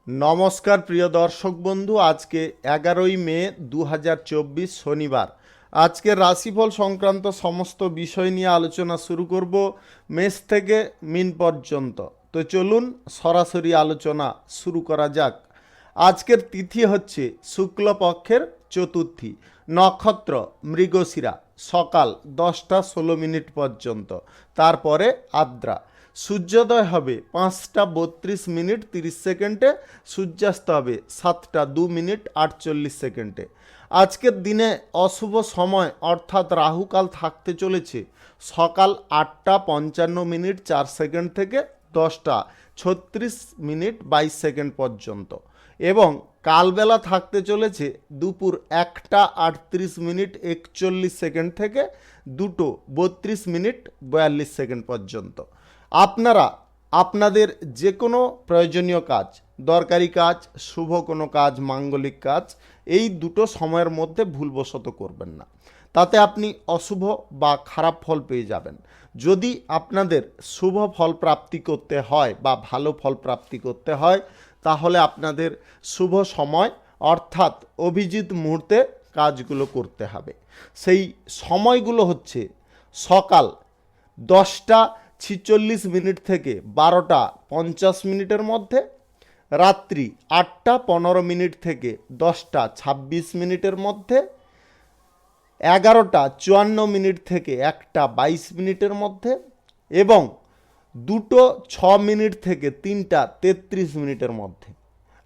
নমস্কার প্রিয় দর্শক বন্ধু, আজকে 11ই মে 2024 শনিবার। আজকের রাশিফল সংক্রান্ত সমস্ত বিষয় নিয়ে আলোচনা শুরু করব মেষ থেকে মিন পর্যন্ত। তো চলুন সরাসরি আলোচনা শুরু করা যাক। আজকের তিথি হচ্ছে শুক্লপক্ষের চতুর্থী, নক্ষত্র মৃগশিরা, সকাল 10টা 16 মিনিট পর্যন্ত, তারপরে আদ্রা। সূর্যোদয় হবে 5টা 32 মিনিট 30 সেকেন্ডে, সূর্যাস্ত হবে 7টা 2 মিনিট 48 সেকেন্ডে। আজকের দিনে অশুভ সময় অর্থাৎ রাহুকাল থাকতে চলেছে সকাল 8টা 55 মিনিট 4 সেকেন্ড থেকে 10টা 36 মিনিট 22 সেকেন্ড পর্যন্ত, এবং কালবেলা থাকতে চলেছে দুপুর 1টা 38 মিনিট 41 সেকেন্ড থেকে 2টো 32 মিনিট 42 সেকেন্ড পর্যন্ত। আপনারা আপনাদের যে কোনো প্রয়োজনীয় কাজ, দরকারি কাজ, শুভ কোনো কাজ, মাঙ্গলিক কাজ এই দুটো সময়ের মধ্যে ভুলবশত করবেন না, তাতে আপনি অশুভ বা খারাপ ফল পেয়ে যাবেন। যদি আপনাদের শুভ ফল প্রাপ্তি করতে হয় বা ভালো ফল প্রাপ্তি করতে হয়, তাহলে আপনাদের শুভ সময় অর্থাৎ অভিজিৎ মুহূর্তে কাজগুলো করতে হবে। সেই সময়গুলো হচ্ছে সকাল 10টা 46 মিনিট থেকে 12টা 50 মিনিটের মধ্যে, রাত্রি 8টা 15 মিনিট থেকে 10টা 26 মিনিটের মধ্যে, 11টা 54 মিনিট থেকে 1টা 22 মিনিটের মধ্যে, এবং 2টো 6 মিনিট থেকে 3টা 33 মিনিটের মধ্যে।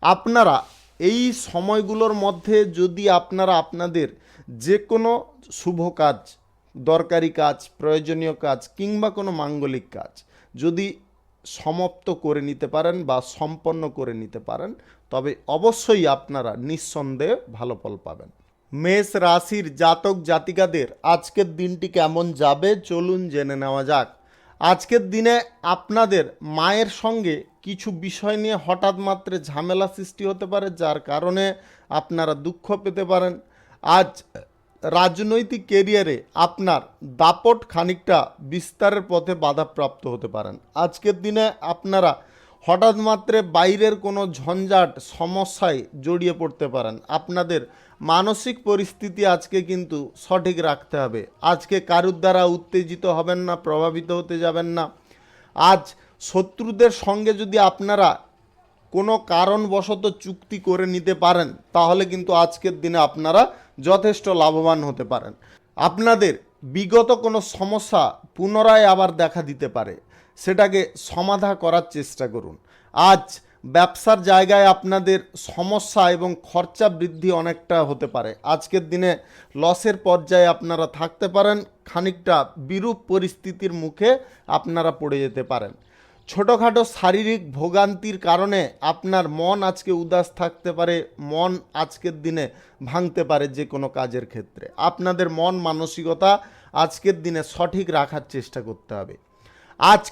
আপনারা এই সময়গুলোর মধ্যে যদি আপনারা আপনাদের যে কোনো শুভ কাজ, দরকারি কাজ, প্রয়োজনীয় কাজ কিংবা কোনো মাঙ্গলিক কাজ যদি সমাপ্ত করে নিতে পারেন বা সম্পন্ন করে নিতে পারেন, তবে অবশ্যই আপনারা নিঃসন্দেহে ভালো ফল পাবেন। মেষ রাশির জাতক জাতিকাদের আজকের দিনটি কেমন যাবে চলুন জেনে নেওয়া যাক। আজকের দিনে আপনাদের মায়ের সঙ্গে কিছু বিষয় নিয়ে হঠাৎ মাত্রে ঝামেলা সৃষ্টি হতে পারে, যার কারণে আপনারা দুঃখ পেতে পারেন। আজ রাজনৈতিক কেরিয়ারে আপনার দাপট খানিকটা বিস্তারের পথে বাধাপ্রাপ্ত হতে পারেন। আজকের দিনে আপনারা হঠাৎ মাত্রে বাইরের কোনো ঝঞ্ঝাট সমস্যায় জড়িয়ে পড়তে পারেন। আপনাদের মানসিক পরিস্থিতি আজকে কিন্তু সঠিক রাখতে হবে। আজকে কারুর দ্বারা উত্তেজিত হবেন না, প্রভাবিত হতে যাবেন না। আজ শত্রুদের সঙ্গে যদি আপনারা কোনো কারণবশত চুক্তি করে নিতে পারেন, তাহলে কিন্তু আজকের দিনে আপনারা যথেষ্ট লাভবান হতে পারেন। আপনাদের বিগত কোনো সমস্যা পুনরায় আবার দেখা দিতে পারে, সেটাকে সমাধা করার চেষ্টা করুন। আজ ব্যবসার জায়গায় আপনাদের সমস্যা এবং খরচা বৃদ্ধি অনেকটা হতে পারে। আজকের দিনে লসের পর্যায়ে আপনারা থাকতে পারেন, খানিকটা বিরূপ পরিস্থিতির মুখে আপনারা পড়ে যেতে পারেন। ছোটোখাটো শারীরিক ভোগান্তির কারণে আপনার মন আজকে উদাস থাকতে পারে, মন আজকের দিনে ভাঙতে পারে। যে কোনো কাজের ক্ষেত্রে আপনাদের মন মানসিকতা আজকের দিনে সঠিক রাখার চেষ্টা করতে হবে। আজ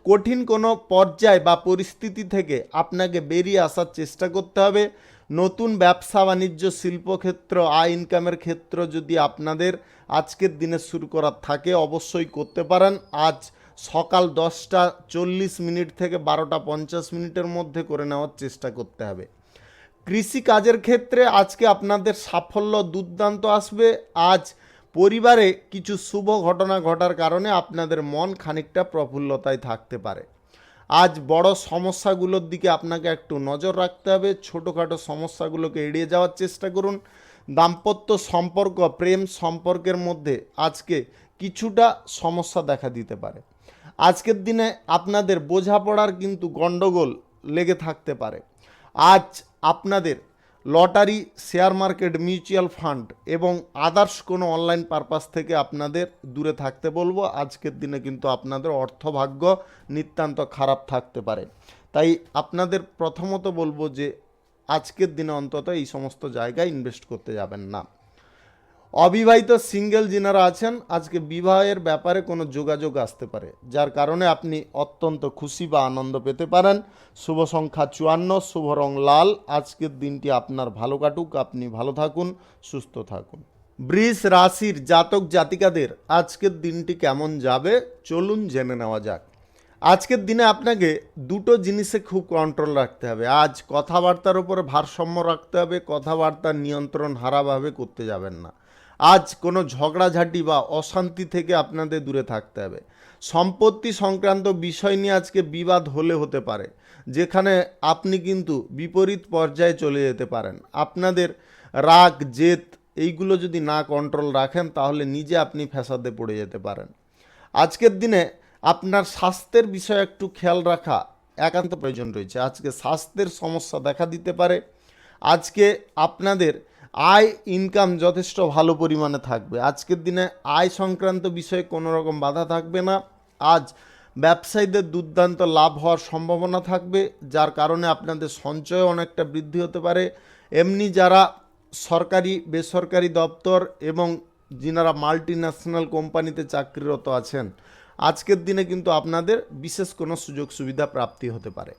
কঠিন কোনো পর্যায় বা পরিস্থিতি থেকে আপনাকে বেরিয়ে আসার চেষ্টা করতে হবে। নতুন ব্যবসা বাণিজ্য, শিল্পক্ষেত্র, আয় ইনকামের ক্ষেত্র যদি আপনাদের আজকের দিনে শুরু করার থাকে, অবশ্যই করতে পারেন। আজ সকাল 10টা 40 মিনিট থেকে 12টা 50 মিনিটের মধ্যে করে নেওয়ার চেষ্টা করতে হবে। কৃষিকাজের ক্ষেত্রে আজকে আপনাদের সাফল্য দুর্দান্ত আসবে। আজ পরিবারে কিছু শুভ ঘটনা ঘটার কারণে আপনাদের মন খানিকটা প্রফুল্লতায় থাকতে পারে। আজ বড় সমস্যাগুলোর দিকে আপনাকে একটু নজর রাখতে হবে, ছোটোখাটো সমস্যাগুলোকে এড়িয়ে যাওয়ার চেষ্টা করুন। দাম্পত্য সম্পর্ক, প্রেম সম্পর্কের মধ্যে আজকে কিছুটা সমস্যা দেখা দিতে পারে। আজকের দিনে আপনাদের বোঝাপড়ার কিন্তু গণ্ডগোল লেগে থাকতে পারে। আজ আপনাদের lottery, share market, mutual fund এবং আদার্স কোনো অনলাইন পারপাস থেকে আপনাদের দূরে থাকতে বলবো। আজকের দিনে কিন্তু আপনাদের অর্থভাগ্য নিতান্ত খারাপ থাকতে পারে। তাই আপনাদের প্রথমত বলবো যে আজকের দিনে অন্তত এই সমস্ত জায়গায় ইনভেস্ট করতে যাবেন না। অবিবাহিত সিঙ্গেল যিনারা আছেন, আজকে বিবাহের ব্যাপারে কোনো যোগাযোগ আসতে পারে, যার কারণে আপনি অত্যন্ত খুশি বা আনন্দ পেতে পারেন। শুভ সংখ্যা 54, শুভ রং লাল। আজকের দিনটি আপনার ভালো কাটুক, আপনি ভালো থাকুন, সুস্থ থাকুন। বৃষ রাশির জাতক জাতিকাদের আজকের দিনটি কেমন যাবে চলুন জেনে নেওয়া যাক। আজকের দিনে আপনাকে দুটো জিনিসে খুব কন্ট্রোল রাখতে হবে। আজ কথাবার্তার উপরে ভারসাম্য রাখতে হবে, কথাবার্তার নিয়ন্ত্রণ হারাভাবে করতে যাবেন না। আজ কোনো ঝগড়াঝাঁটি বা অশান্তি থেকে আপনাদের দূরে থাকতে হবে। সম্পত্তি সংক্রান্ত বিষয় নিয়ে আজকে বিবাদ হতে পারে, যেখানে আপনি কিন্তু বিপরীত পর্যায়ে চলে যেতে পারেন। আপনাদের রাগ জেদ এইগুলো যদি না কন্ট্রোল রাখেন তাহলে নিজে আপনি ফ্যাসাদে পড়ে যেতে পারেন। আজকের দিনে আপনার স্বাস্থ্যের বিষয়ে একটু খেয়াল রাখা একান্ত প্রয়োজন রয়েছে। আজকে স্বাস্থ্যের সমস্যা দেখা দিতে পারে। আজকে আপনাদের আয় ইনকাম যথেষ্ট ভালো পরিমাণে থাকবে। আজকের দিনে আয় সংক্রান্ত বিষয়ে কোনো রকম বাধা থাকবে না। আজ ব্যবসায়ীদের দুর্দান্ত লাভ হওয়ার সম্ভাবনা থাকবে, যার কারণে আপনাদের সঞ্চয় অনেকটা বৃদ্ধি হতে পারে। এমনি যারা সরকারি বেসরকারি দপ্তর এবং যিনারা মাল্টি ন্যাশনাল কোম্পানিতে চাকরিরত আছেন, আজকের দিনে কিন্তু আপনাদের বিশেষ কোনো সুযোগ সুবিধা প্রাপ্তি হতে পারে।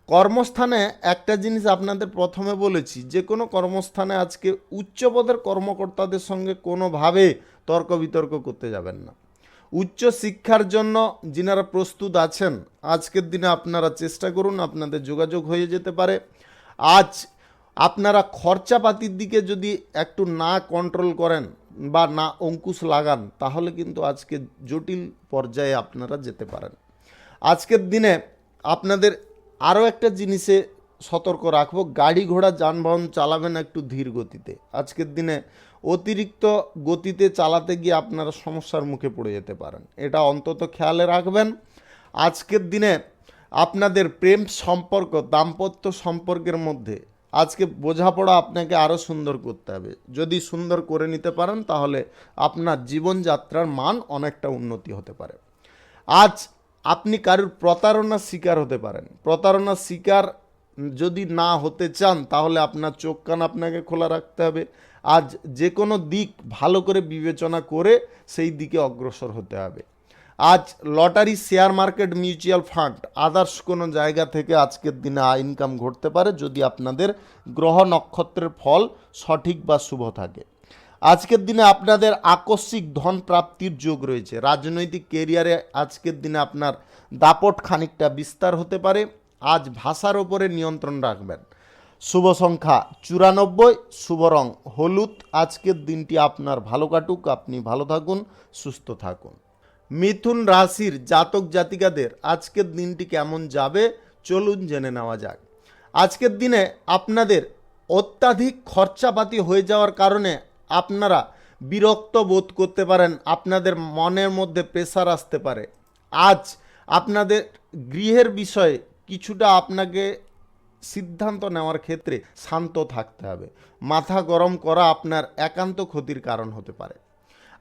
কর্মস্থানে একটা জিনিস আপনাদের প্রথমে বলেছি, যে কোনো কর্মস্থানে আজকে উচ্চপদের কর্মকর্তাদের সঙ্গে কোনোভাবে তর্ক বিতর্ক করতে যাবেন না। উচ্চ শিক্ষার জন্য যিনারা প্রস্তুত আছেন, আজকের দিনে আপনারা চেষ্টা করুন, আপনাদের যোগাযোগ হয়ে যেতে পারে। আজ আপনারা খরচাপাতির দিকে যদি একটু না কন্ট্রোল করেন বা না অঙ্কুশ লাগান, তাহলে কিন্তু আজকে জটিল পর্যায়ে আপনারা যেতে পারেন। আজকের দিনে আপনাদের আরও একটা জিনিসে সতর্ক রাখবো, গাড়ি ঘোড়া যানবাহন চালাবেন একটু ধীর গতিতে। আজকের দিনে অতিরিক্ত গতিতে চালাতে গিয়ে আপনারা সমস্যার মুখে পড়ে যেতে পারেন, এটা অন্তত খেয়ালে রাখবেন। আজকের দিনে আপনাদের প্রেম সম্পর্ক দাম্পত্য সম্পর্কের মধ্যে আজকে বোঝাপড়া আপনাকে আরও সুন্দর করতে হবে। যদি সুন্দর করে নিতে পারেন তাহলে আপনার জীবনযাত্রার মান অনেকটা উন্নতি হতে পারে। আজ আপনি কারোর প্রতারণার শিকার হতে পারেন। প্রতারণার শিকার যদি না হতে চান তাহলে আপনার চোখ কান আপনাকে খোলা রাখতে হবে। আজ যে কোনো দিক ভালো করে বিবেচনা করে সেই দিকে অগ্রসর হতে হবে। আজ lottery, share market, mutual fund, others কোনো জায়গা থেকে আজকের দিনে আয় ইনকাম ঘটতে পারে, যদি আপনাদের গ্রহ নক্ষত্রের ফল সঠিক বা শুভ থাকে। আজকের দিনে আপনাদের আকস্মিক ধন প্রাপ্তির যোগ রয়েছে। রাজনৈতিক কেরিয়ারে আজকের দিনে আপনার দাপট খানিকটা বিস্তার হতে পারে। আজ ভাষার ওপরে নিয়ন্ত্রণ রাখবেন। শুভ সংখ্যা 94, শুভ রং হলুদ। আজকের দিনটি আপনার ভালো কাটুক, আপনি ভালো থাকুন, সুস্থ থাকুন। মিথুন রাশির জাতক জাতিকাদের আজকের দিনটি কেমন যাবে চলুন জেনে নেওয়া যাক। আজকের দিনে আপনাদের অত্যাধিক খরচাপাতি হয়ে যাওয়ার কারণে আপনারা বিরক্ত বোধ করতে পারেন, আপনাদের মনের মধ্যে প্রেসার আসতে পারে। আজ আপনাদের গৃহের বিষয়ে কিছুটা আপনাকে সিদ্ধান্ত নেওয়ার ক্ষেত্রে শান্ত থাকতে হবে। মাথা গরম করা আপনার একান্ত ক্ষতির কারণ হতে পারে।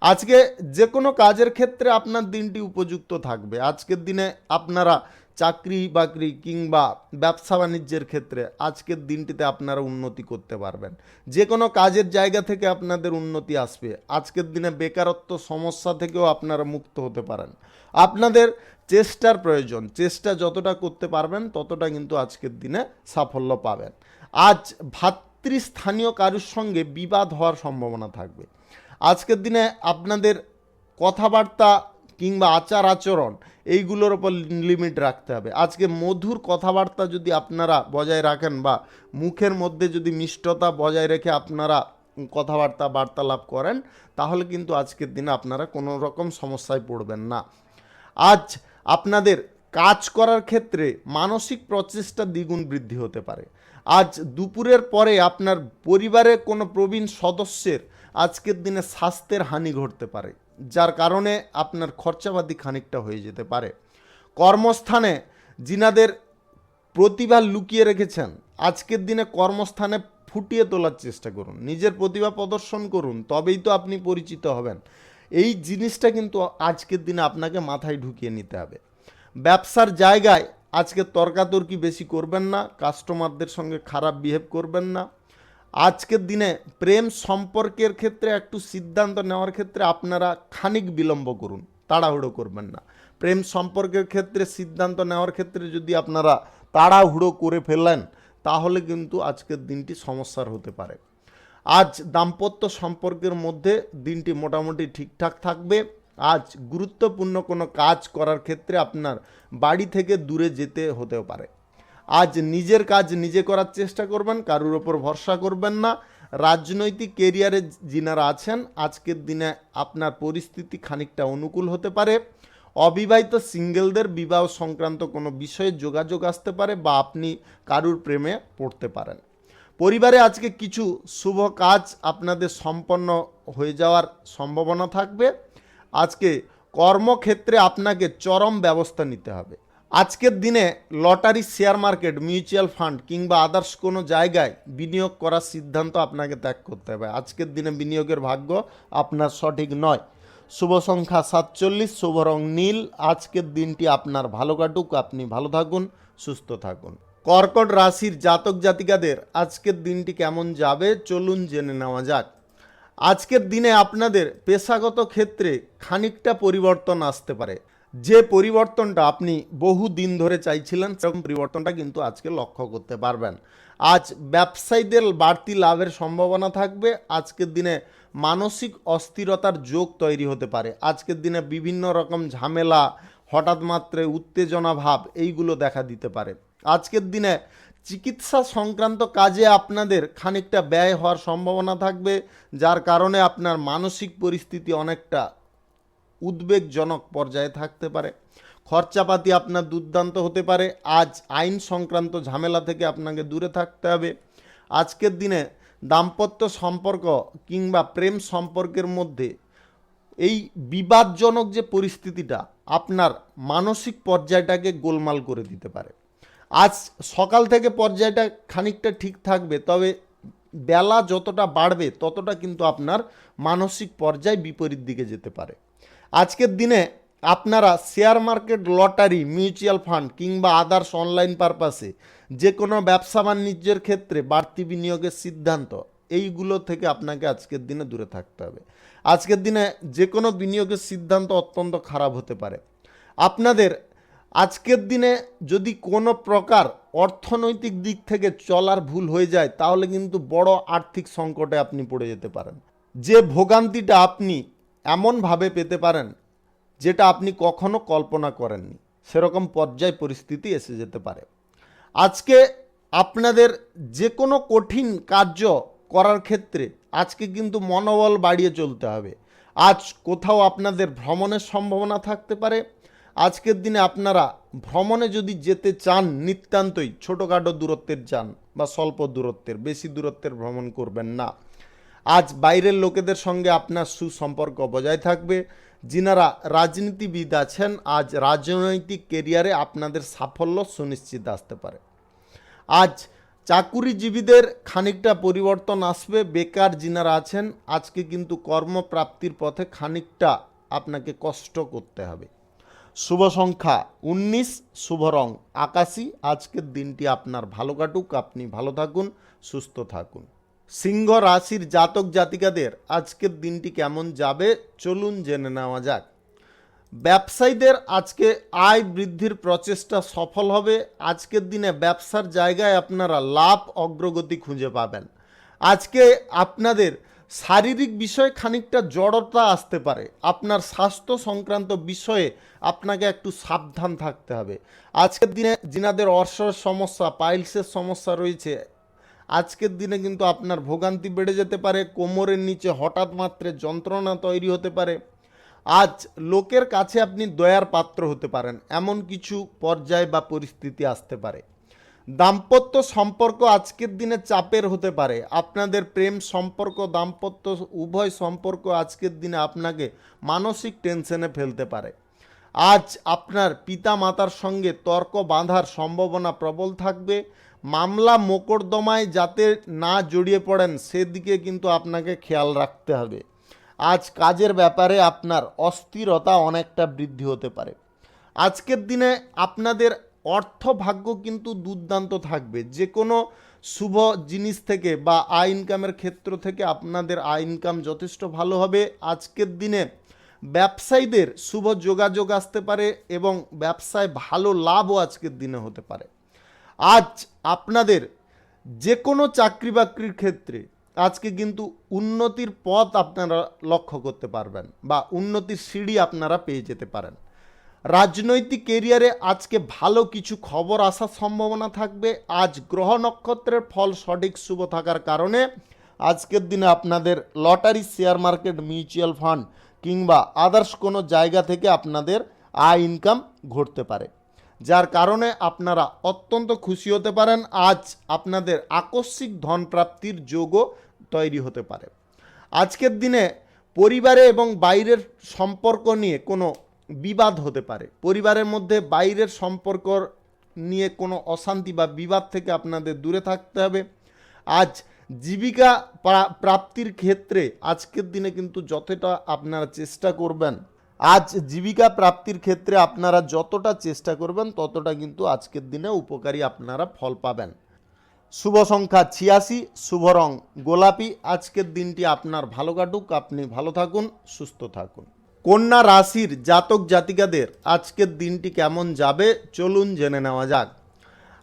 আজকে যে কোনো কাজের ক্ষেত্রে আপনার দিনটি উপযুক্ত থাকবে। আজকের দিনে আপনারা চাকরি বাকরি কিংবা ব্যবসা বাণিজ্যের ক্ষেত্রে আজকের দিনটিতে আপনারা উন্নতি করতে পারবেন। যে কোনো কাজের জায়গা থেকে আপনাদের উন্নতি আসবে। আজকের দিনে বেকারত্ব সমস্যা থেকেও আপনারা মুক্ত হতে পারেন। আপনাদের চেষ্টার প্রয়োজন, চেষ্টা যতটা করতে পারবেন ততটা কিন্তু আজকের দিনে সাফল্য পাবেন। আজ ভাতৃস্থানীয় কারোর সঙ্গে বিবাদ হওয়ার সম্ভাবনা থাকবে। আজকের দিনে আপনাদের কথাবার্তা কিংবা আচার আচরণ এইগুলোর ওপর লিমিট রাখতে হবে। আজকে মধুর কথাবার্তা যদি আপনারা বজায় রাখেন বা মুখের মধ্যে যদি মিষ্টতা বজায় রেখে আপনারা কথাবার্তা বার্তালাপ করেন, তাহলে কিন্তু আজকের দিনে আপনারা কোনো রকম সমস্যায় পড়বেন না। আজ আপনাদের কাজ করার ক্ষেত্রে মানসিক প্রচেষ্টা দ্বিগুণ বৃদ্ধি হতে পারে। আজ দুপুরের পরে আপনার পরিবারের কোনো প্রবীণ সদস্যের আজকের দিনে স্বাস্থ্যের হানি ঘটতে পারে, যার কারণে আপনার খরচাপাতি খানিকটা হয়ে যেতে পারে। কর্মস্থানে যিনাদের প্রতিভা লুকিয়ে রেখেছেন, আজকের দিনে কর্মস্থানে ফুটিয়ে তোলার চেষ্টা করুন, নিজের প্রতিভা প্রদর্শন করুন, তবেই তো আপনি পরিচিত হবেন। এই জিনিসটা কিন্তু আজকের দিনে আপনাকে মাথায় ঢুকিয়ে নিতে হবে। ব্যবসার জায়গায় আজকে তর্কাতর্কি বেশি করবেন না, কাস্টমারদের সঙ্গে খারাপ বিহেভ করবেন না। আজকের দিনে প্রেম সম্পর্কের ক্ষেত্রে একটু সিদ্ধান্ত নেওয়ার ক্ষেত্রে আপনারা খানিক বিলম্ব করুন, তাড়াহুড়ো করবেন না। প্রেম সম্পর্কের ক্ষেত্রে সিদ্ধান্ত নেওয়ার ক্ষেত্রে যদি আপনারা তাড়াহুড়ো করে ফেলেন তাহলে কিন্তু আজকের দিনটি সমস্যার হতে পারে। আজ দাম্পত্য সম্পর্কের মধ্যে দিনটি মোটামুটি ঠিকঠাক থাকবে। আজ গুরুত্বপূর্ণ কোনো কাজ করার ক্ষেত্রে আপনার বাড়ি থেকে দূরে যেতে হতেও পারে। আজ নিজের কাজ নিজে করার চেষ্টা করবেন, কারোর ওপর ভরসা করবেন না। রাজনৈতিক কেরিয়ারে যিনারা আছেন, আজকের দিনে আপনার পরিস্থিতি খানিকটা অনুকূল হতে পারে। অবিবাহিত সিঙ্গেলদের বিবাহ সংক্রান্ত কোনো বিষয়ে যোগাযোগ আসতে পারে বা আপনি কারুর প্রেমে পড়তে পারেন। পরিবারে আজকে কিছু শুভ কাজ আপনাদের সম্পন্ন হয়ে যাওয়ার সম্ভাবনা থাকবে। আজকে কর্মক্ষেত্রে আপনাকে চরম ব্যবস্থা নিতে হবে। আজকের দিনে lottery, share market, mutual fund কিংবা আদার্স কোনো জায়গায় বিনিয়োগ করার সিদ্ধান্ত আপনাকে ত্যাগ করতে হবে। আজকের দিনে বিনিয়োগের ভাগ্য আপনার সঠিক নয়। শুভ সংখ্যা 47, শুভ রং নীল। আজকের দিনটি আপনার ভালো কাটুক, আপনি ভালো থাকুন, সুস্থ থাকুন। কর্কট রাশির জাতক জাতিকাদের আজকের দিনটি কেমন যাবে চলুন জেনে নেওয়া যাক। আজকের দিনে আপনাদের পেশাগত ক্ষেত্রে খানিকটা পরিবর্তন আসতে পারে। যে পরিবর্তনটা আপনি বহু দিন ধরে চাইছিলেন, সেরকম পরিবর্তনটা কিন্তু আজকে লক্ষ্য করতে পারবেন। আজ ব্যবসায়ীদের বাড়তি লাভের সম্ভাবনা থাকবে। আজকের দিনে মানসিক অস্থিরতার যোগ তৈরি হতে পারে। আজকের দিনে বিভিন্ন রকম ঝামেলা, হঠাৎ মাত্রায় উত্তেজনা ভাব এইগুলো দেখা দিতে পারে। আজকের দিনে চিকিৎসা সংক্রান্ত কাজে আপনাদের খানিকটা ব্যয় হওয়ার সম্ভাবনা থাকবে, যার কারণে আপনার মানসিক পরিস্থিতি অনেকটা উদ্বেগজনক পর্যায়ে থাকতে পারে। খরচাপাতি আপনার দুর্দান্ত হতে পারে। আজ আইন সংক্রান্ত ঝামেলা থেকে আপনাকে দূরে থাকতে হবে। আজকের দিনে দাম্পত্য সম্পর্ক কিংবা প্রেম সম্পর্কের মধ্যে এই বিবাদজনক যে পরিস্থিতিটা আপনার মানসিক পর্যায়টাকে গোলমাল করে দিতে পারে। আজ সকাল থেকে পর্যায়টা খানিকটা ঠিক থাকবে, তবে বেলা যতটা বাড়বে ততটা কিন্তু আপনার মানসিক পর্যায় বিপরীত দিকে যেতে পারে। আজকের দিনে আপনারা share market, lottery, mutual fund কিংবা আদার্স অনলাইন পারপাসে যে কোনো ব্যবসা বাণিজ্যের ক্ষেত্রে বাড়তি বিনিয়োগের সিদ্ধান্ত, এইগুলো থেকে আপনাকে আজকের দিনে দূরে থাকতে হবে। আজকের দিনে যে কোনো বিনিয়োগের সিদ্ধান্ত অত্যন্ত খারাপ হতে পারে। আপনাদের আজকের দিনে যদি কোনো প্রকার অর্থনৈতিক দিক থেকে চলার ভুল হয়ে যায়, তাহলে কিন্তু বড় আর্থিক সংকটে আপনি পড়ে যেতে পারেন। যে ভোগান্তিটা আপনি এমনভাবে পেতে পারেন যেটা আপনি কখনো কল্পনা করেননি, সেরকম পর্যায় পরিস্থিতি এসে যেতে পারে। আজকে আপনাদের যে কোনো কঠিন কার্য করার ক্ষেত্রে আজকে কিন্তু মনোবল বাড়িয়ে চলতে হবে। আজ কোথাও আপনাদের ভ্রমণের সম্ভাবনা থাকতে পারে। আজকের দিনে আপনারা ভ্রমণে যদি যেতে চান, নিতান্তই ছোটোখাটো দূরত্বের যান বা স্বল্প দূরত্বের, বেশি দূরত্বের ভ্রমণ করবেন না। আজ বাইরের লোকেদের সঙ্গে আপনার সুসম্পর্ক বজায় থাকবে। যিনারা রাজনীতিবিদ আছেন, আজ রাজনৈতিক কেরিয়ারে আপনাদের সাফল্য সুনিশ্চিত আসতে পারে। আজ চাকুরিজীবীদের খানিকটা পরিবর্তন আসবে। বেকার যিনারা আছেন, আজকে কিন্তু কর্মপ্রাপ্তির পথে খানিকটা আপনাকে কষ্ট করতে হবে। শুভ সংখ্যা 19, শুভ রং আকাশী। আজকের দিনটি আপনার ভালো কাটুক, আপনি ভালো থাকুন, সুস্থ থাকুন। সিংহ রাশির জাতক জাতিকাদের আজকের দিনটি কেমন যাবে চলুন জেনে নেওয়া যাক। ব্যবসায়ীদের আজকে আয় বৃদ্ধির প্রচেষ্টা সফল হবে। আজকের দিনে ব্যবসার জায়গায় আপনারা লাভ অগ্রগতি খুঁজে পাবেন। আজকে আপনাদের শারীরিক বিষয়ে খানিকটা জড়তা আসতে পারে। আপনার স্বাস্থ্য সংক্রান্ত বিষয়ে আপনাকে একটু সাবধান থাকতে হবে। আজকের দিনে যিনাদের অর্শের সমস্যা, পাইলসের সমস্যা রয়েছে, আজকের দিনে কিন্তু আপনার ভোগান্তি বেড়ে যেতে পারে। কোমরের নিচে হঠাৎ মাত্রে যন্ত্রণা তৈরি হতে পারে। আজ লোকের কাছে আপনি দয়ার পাত্র হতে পারেন, এমন কিছু পর্যায় বা পরিস্থিতি আসতে পারে। দাম্পত্য সম্পর্ক আজকের দিনে চাপের হতে পারে। আপনাদের প্রেম সম্পর্ক, দাম্পত্য উভয় সম্পর্ক আজকের দিনে আপনাকে মানসিক টেনশনে ফেলতে পারে। আজ আপনার পিতা মাতার সঙ্গে তর্ক বাঁধার সম্ভাবনা প্রবল থাকবে। মামলা মোকদ্দমায় যাতে না জড়িয়ে পড়েন সেদিকে কিন্তু আপনাকে খেয়াল রাখতে হবে। আজ কাজের ব্যাপারে আপনার অস্থিরতা অনেকটা বৃদ্ধি হতে পারে। আজকের দিনে আপনাদের অর্থ ভাগ্য কিন্তু দুর্দান্ত থাকবে। যে কোনো শুভ জিনিস থেকে বা আয় ইনকামের ক্ষেত্র থেকে আপনাদের আয় ইনকাম যথেষ্ট ভালো হবে। আজকের দিনে ব্যবসায়ীদের শুভ যোগাযোগ আসতে পারে এবং ব্যবসায় ভালো লাভও আজকের দিনে হতে পারে। আজ আপনাদের যে কোনো চাকরি বাকরির ক্ষেত্রে আজকে কিন্তু উন্নতির পথ আপনারা লক্ষ্য করতে পারবেন বা উন্নতির সিঁড়ি আপনারা পেয়ে যেতে পারেন। রাজনৈতিক কেরিয়ারে আজকে ভালো কিছু খবর আসার সম্ভাবনা থাকবে। আজ গ্রহ নক্ষত্রের ফল সঠিক শুভ থাকার কারণে আজকের দিনে আপনাদের lottery, share market, mutual fund কিংবা আদার্স কোনো জায়গা থেকে আপনাদের আয় ইনকাম ঘটতে পারে, যার কারণে আপনারা অত্যন্ত খুশি হতে পারেন। আজ আপনাদের আকস্মিক ধন প্রাপ্তির যোগও তৈরি হতে পারে। আজকের দিনে পরিবারে এবং বাইরের সম্পর্ক নিয়ে কোনো বিবাদ হতে পারে। পরিবারের মধ্যে বাইরের সম্পর্ক নিয়ে কোনো অশান্তি বা বিবাদ থেকে আপনাদের দূরে থাকতে হবে। আজ জীবিকা প্রাপ্তির ক্ষেত্রে আজকের দিনে কিন্তু যতটা আপনারা চেষ্টা করবেন, আজ জীবিকা প্রাপ্তির ক্ষেত্রে আপনারা যতটা চেষ্টা করবেন ততটা কিন্তু আজকের দিনে উপকারী আপনারা ফল পাবেন। শুভ সংখ্যা 86, শুভ রং গোলাপি। আজকের দিনটি আপনার ভালো কাটুক, আপনি ভালো থাকুন, সুস্থ থাকুন। কন্যা রাশির জাতক জাতিকাদের আজকের দিনটি কেমন যাবে চলুন জেনে নেওয়া যাক।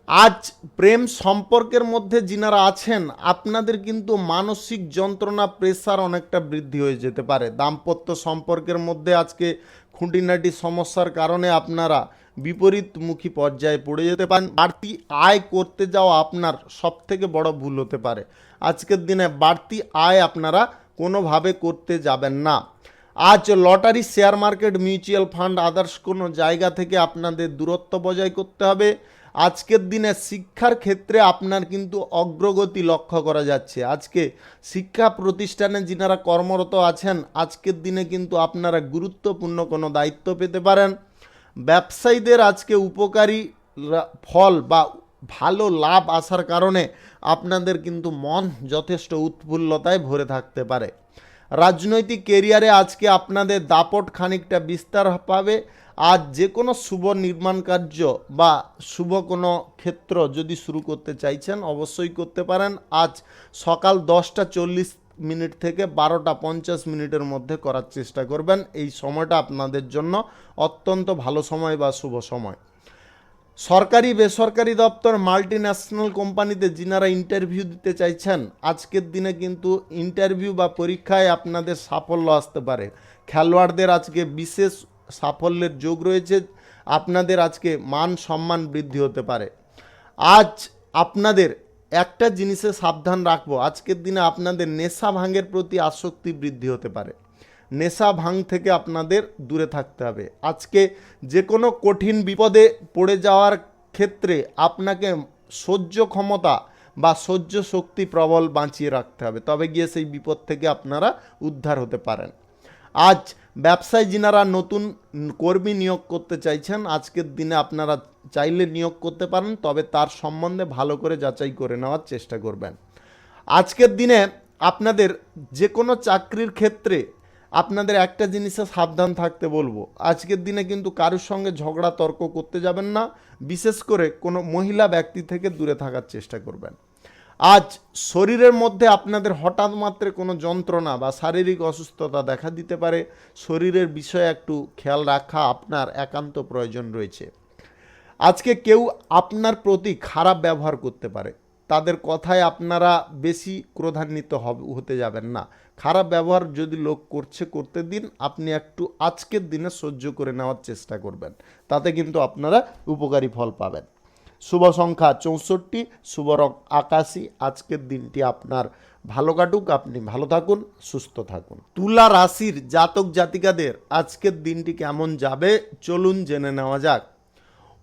আজ প্রেম সম্পর্কের মধ্যে যিনারা আছেন আপনাদের কিন্তু মানসিক যন্ত্রণা, প্রেসার অনেকটা বৃদ্ধি হয়ে যেতে পারে। দাম্পত্য সম্পর্কের মধ্যে আজকে খুঁটিনাটি সমস্যার কারণে আপনারা বিপরীতমুখী পর্যায়ে পড়ে যেতে পারেন। বাড়তি আয় করতে যাওয়া আপনার সবথেকে বড় ভুল হতে পারে। আজকের দিনে বাড়তি আয় আপনারা কোনোভাবে করতে যাবেন না। আজ lottery, share market, mutual fund others কোনো জায়গা থেকে আপনাদের দূরত্ব বজায় করতে হবে। আজকের দিনে শিক্ষার ক্ষেত্রে আপনার কিন্তু অগ্রগতি লক্ষ্য করা যাচ্ছে। আজকে শিক্ষা প্রতিষ্ঠানে যিনারা কর্মরত আছেন আজকের দিনে কিন্তু আপনারা গুরুত্বপূর্ণ কোনো দায়িত্ব পেতে পারেন। ব্যবসায়ীদের আজকে উপকারী ফল বা ভালো লাভ আসার কারণে আপনাদের কিন্তু মন যথেষ্ট উৎফুল্লতায় ভরে থাকতে পারে। রাজনৈতিক কেরিয়ারে আজকে আপনাদের দাপট খানিকটা বিস্তার পাবে। আজ যে কোনো শুভ নির্মাণ কার্য বা শুভ কোনো ক্ষেত্র যদি শুরু করতে চাইছেন অবশ্যই করতে পারেন। আজ সকাল 10:40 থেকে 12:50 মধ্যে করার চেষ্টা করবেন। এই সময়টা আপনাদের জন্য অত্যন্ত ভালো সময় বা শুভ সময়। সরকারি বেসরকারি দপ্তর, মাল্টি ন্যাশনাল কোম্পানিতে যিনারা ইন্টারভিউ দিতে চাইছেন আজকের দিনে কিন্তু ইন্টারভিউ বা পরীক্ষায় আপনাদের সাফল্য আসতে পারে। খেলোয়াড়দের আজকে বিশেষ সাফল্যের যোগ রয়েছে। আপনাদের আজকে মান সম্মান বৃদ্ধি হতে পারে। আজ আপনাদের একটা জিনিসে সাবধান রাখবো, আজকের দিনে আপনাদের নেশা ভাঙের প্রতি আসক্তি বৃদ্ধি হতে পারে। নেশা ভাঙ থেকে আপনাদের দূরে থাকতে হবে। আজকে যে কোনো কঠিন বিপদে পড়ে যাওয়ার ক্ষেত্রে আপনাকে সহ্য ক্ষমতা বা সহ্য শক্তি প্রবল বাঁচিয়ে রাখতে হবে, তবে গিয়ে সেই বিপদ থেকে আপনারা উদ্ধার হতে পারেন। আজ ব্যবসায় যিনারা নতুন কর্মী নিয়োগ করতে চাইছেন আজকের দিনে আপনারা চাইলে নিয়োগ করতে পারেন, তবে তার সম্বন্ধে ভালো করে যাচাই করে নেওয়ার চেষ্টা করবেন। আজকের দিনে আপনাদের যে কোনো চাকরির ক্ষেত্রে আপনাদের একটা জিনিসে সাবধান থাকতে বলবো, আজকের দিনে কিন্তু কারোর সঙ্গে ঝগড়া তর্ক করতে যাবেন না। বিশেষ করে কোনো মহিলা ব্যক্তি থেকে দূরে থাকার চেষ্টা করবেন। আজ শরীরের মধ্যে আপনাদের হঠাৎ মাত্রে কোনো যন্ত্রণা বা শারীরিক অসুস্থতা দেখা দিতে পারে। শরীরের বিষয়ে একটু খেয়াল রাখা আপনার একান্ত প্রয়োজন রয়েছে। আজকে কেউ আপনার প্রতি খারাপ ব্যবহার করতে পারে, তাদের কথায় আপনারা বেশি ক্রোধান্বিত হতে যাবেন না। খারাপ ব্যবহার যদি লোক করতে দিন, আপনি একটু আজকের দিনে সহ্য করে নেওয়ার চেষ্টা করবেন, তাতে কিন্তু আপনারা উপকারী ফল পাবেন। শুভ সংখ্যা 64, শুভ রং আকাশী। আজকের দিনটি আপনার ভালো কাটুক, আপনি ভালো থাকুন, সুস্থ থাকুন। তুলা রাশির জাতক জাতিকাদের আজকের দিনটি কেমন যাবে চলুন জেনে নেওয়া যাক।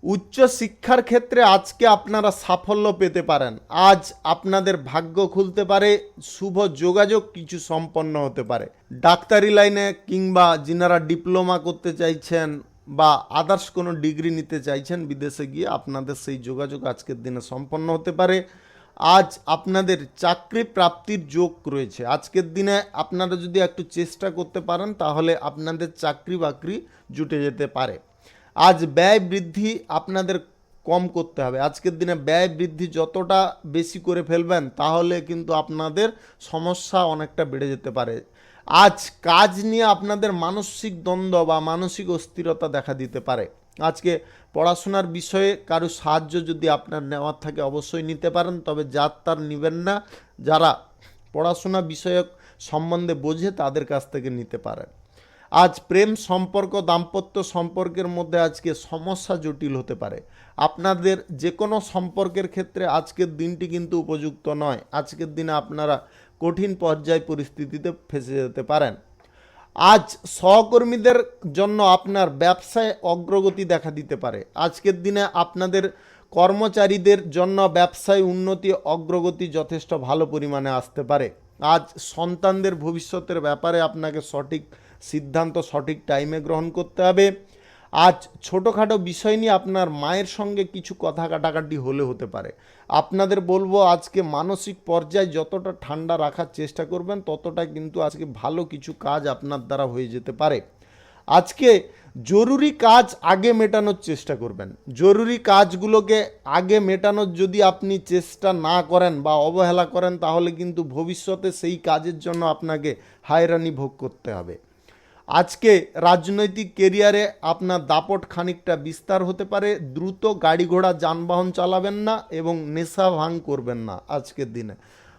উচ্চ শিক্ষার ক্ষেত্রে আজকে আপনারা সাফল্য পেতে পারেন। আজ আপনাদের ভাগ্য খুলতে পারে, শুভ যোগাযোগ কিছু সম্পন্ন হতে পারে। ডাক্তারি লাইনে কিংবা যিনারা ডিপ্লোমা করতে চাইছেন বা আদার্স কোনো ডিগ্রি নিতে চাইছেন বিদেশে গিয়ে, আপনাদের সেই যোগাযোগ আজকের দিনে সম্পন্ন হতে পারে। আজ আপনাদের চাকরি প্রাপ্তির যোগ রয়েছে। আজকের দিনে আপনারা যদি একটু চেষ্টা করতে পারেন তাহলে আপনাদের চাকরি বাকরি জুটে যেতে পারে। আজ ব্যয় বৃদ্ধি আপনাদের কম করতে হবে। আজকের দিনে ব্যয় বৃদ্ধি যতটা বেশি করে ফেলবেন তাহলে কিন্তু আপনাদের সমস্যা অনেকটা বেড়ে যেতে পারে। আজ কাজ নিয়ে আপনাদের মানসিক দ্বন্দ্ব বা মানসিক অস্থিরতা দেখা দিতে পারে। আজকে পড়াশোনার বিষয়ে কারো সাহায্য যদি আপনার নেওয়ার থাকে অবশ্যই নিতে পারেন, তবে যার তার নেবেন না। যারা পড়াশোনা বিষয়ক সম্বন্ধে বোঝে তাদের কাছ থেকে নিতে পারেন। আজ প্রেম সম্পর্ক দাম্পত্য সম্পর্কের মধ্যে আজকে সমস্যা জটিল হতে পারে। আপনাদের যে কোনো সম্পর্কের ক্ষেত্রে আজকের দিনটি কিন্তু উপযুক্ত নয়। আজকের দিনে আপনারা কঠিন পর্যায় পরিস্থিতিতে ফেঁসে যেতে পারেন। আজ সহকর্মীদের জন্য আপনার ব্যবসায় অগ্রগতি দেখা দিতে পারে। আজকের দিনে আপনাদের কর্মচারীদের জন্য ব্যবসায় উন্নতি অগ্রগতি যথেষ্ট ভালো পরিমাণে আসতে পারে। আজ সন্তানদের ভবিষ্যতের ব্যাপারে আপনাকে সঠিক সিদ্ধান্ত সঠিক টাইমে গ্রহণ করতে হবে। আজ ছোটোখাটো বিষয় নিয়ে আপনার মায়ের সঙ্গে কিছু কথা কাটাকাটি হতে পারে। আপনাদের বলবো আজকে মানসিক পর্যায়ে যতটা ঠান্ডা রাখার চেষ্টা করবেন ততটা কিন্তু আজকে ভালো কিছু কাজ আপনার দ্বারা হয়ে যেতে পারে। আজকে জরুরি কাজ আগে মেটানোর চেষ্টা করবেন। জরুরি কাজগুলোকে আগে মেটানোর যদি আপনি চেষ্টা না করেন বা অবহেলা করেন তাহলে কিন্তু ভবিষ্যতে সেই কাজের জন্য আপনাকে হয়রানি ভোগ করতে হবে। আজকে রাজনৈতিক কেরিয়ারে আপনার দাপট খানিকটা বিস্তার হতে পারে। দ্রুত গাড়ি ঘোড়া যানবাহন চালাবেন না এবং নেশা ভাঙ করবেন না আজকের দিনে,